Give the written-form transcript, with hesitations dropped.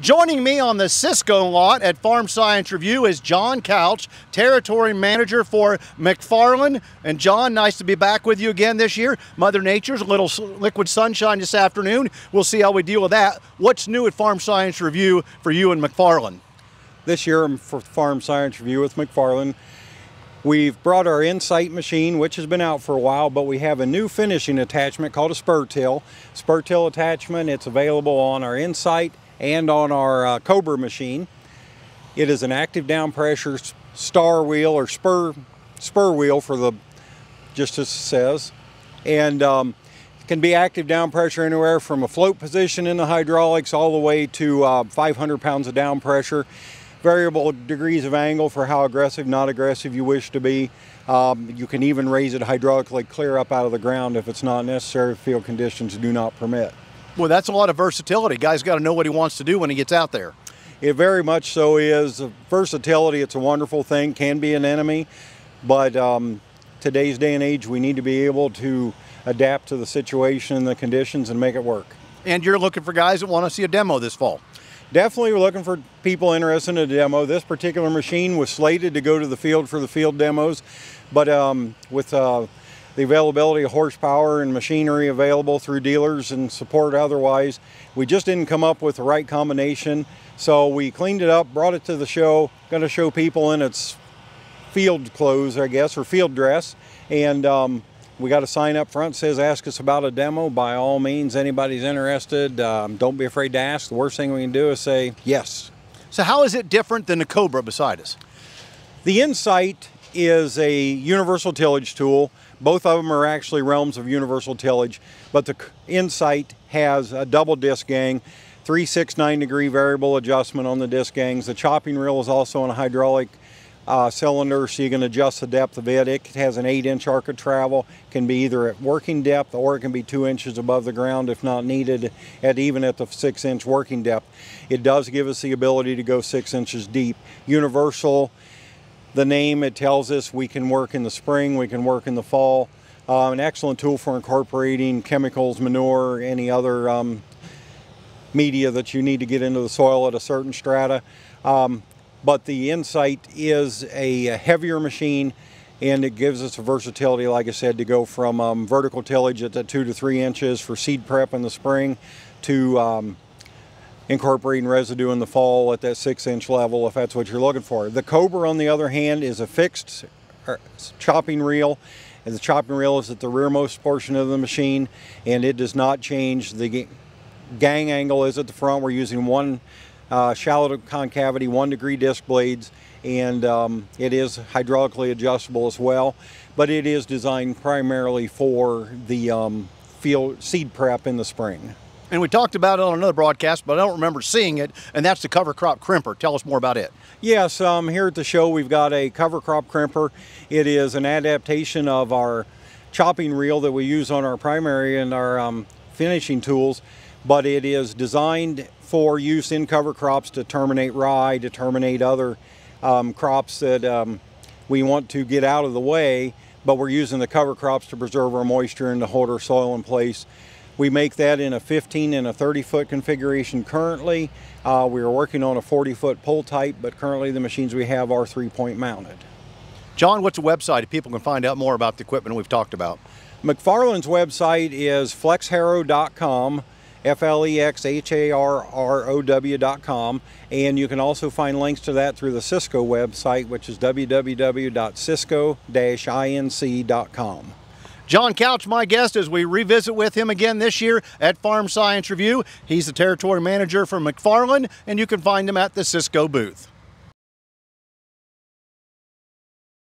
Joining me on the SISCO lot at Farm Science Review is John Couch, Territory Manager for McFarlane. And John, nice to be back with you again this year. Mother Nature's a little liquid sunshine this afternoon. We'll see how we deal with that. What's new at Farm Science Review for you and McFarlane? This year for Farm Science Review with McFarlane, we've brought our Insight machine, which has been out for a while, but we have a new finishing attachment called a spur till. Spur till attachment, it's available on our Insight and on our Cobra machine. It is an active down pressure star wheel or spur wheel for the, just as it says, and it can be active down pressure anywhere from a float position in the hydraulics all the way to 500 pounds of down pressure. Variable degrees of angle for how aggressive, not aggressive you wish to be. You can even raise it hydraulically clear up out of the ground if it's not necessary if field conditions do not permit. Well, that's a lot of versatility. Guy's got to know what he wants to do when he gets out there. It very much so is. Versatility, it's a wonderful thing, can be an enemy, but today's day and age we need to be able to adapt to the situation and the conditions and make it work. And you're looking for guys that want to see a demo this fall. Definitely we're looking for people interested in a demo. This particular machine was slated to go to the field for the field demos, but with the availability of horsepower and machinery available through dealers and support otherwise, we just didn't come up with the right combination. So we cleaned it up, brought it to the show, going to show people in its field clothes, I guess, or field dress. And we got a sign up front that says, ask us about a demo. By all means, anybody's interested, don't be afraid to ask. The worst thing we can do is say yes. So how is it different than the Cobra beside us? The Insight is a universal tillage tool. Both of them are actually realms of universal tillage, but the Insight has a double disc gang, 3, 6, 9 degree variable adjustment on the disc gangs. The chopping reel is also on a hydraulic cylinder, so you can adjust the depth of it. It has an 8-inch arc of travel, can be either at working depth or it can be 2 inches above the ground if not needed, even at the 6-inch working depth. It does give us the ability to go 6 inches deep. Universal, the name, it tells us we can work in the spring, we can work in the fall. An excellent tool for incorporating chemicals, manure, any other media that you need to get into the soil at a certain strata. But the Insight is a heavier machine, and it gives us a versatility, like I said, to go from vertical tillage at the 2 to 3 inches for seed prep in the spring to incorporating residue in the fall at that 6-inch level if that's what you're looking for. The Cobra, on the other hand, is a fixed chopping reel, and the chopping reel is at the rearmost portion of the machine, and it does not change. The gang angle is at the front. We're using one shallow concavity 1-degree disc blades, and it is hydraulically adjustable as well, but it is designed primarily for the field seed prep in the spring. And we talked about it on another broadcast, but I don't remember seeing it, and that's the cover crop crimper. Tell us more about it. Yes, here at the show we've got a cover crop crimper. It is an adaptation of our chopping reel that we use on our primary and our finishing tools, but it is designed for use in cover crops to terminate rye, to terminate other crops that we want to get out of the way, but we're using the cover crops to preserve our moisture and to hold our soil in place. We make that in a 15 and a 30-foot configuration currently. We are working on a 40-foot pull type, but currently the machines we have are 3-point mounted. John, what's the website if people can find out more about the equipment we've talked about? McFarlane's website is flexharrow.com, FLEXHARROW.com, and you can also find links to that through the SISCO website, which is www.cisco-inc.com. John Couch, my guest, as we revisit with him again this year at Farm Science Review. He's the Territory Manager for McFarlane, and you can find him at the SISCO booth.